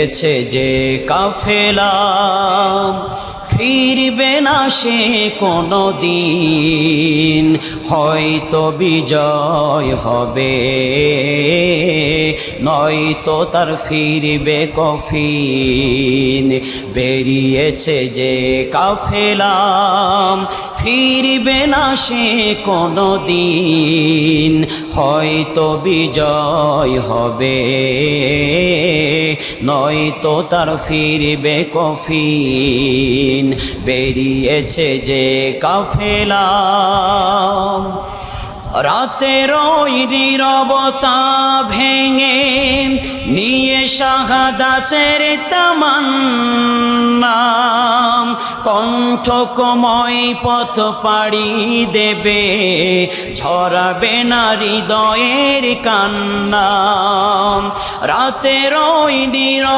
এছে যে কাফেলা ফিরবে না সে কোনো দিন, হয়তো বিজয় হবে নয়তো তার ফিরবে কফিন। বেরিয়েছে যে কাফেলা ফিরবে না সে কোনো দিন, হয়তো বিজয় হবে নয়তো তার ফিরবে কফিন। বেরিয়েছে যে কাফেলা রাতের ওই নীরবতা ভেঙে নিয়ে শাহাদাতের তামান্না, কণ্ঠকময় পথ পাড়ি দেবে ঝরাবে না হৃদয়ের কান্না। রাতের ওই নীরব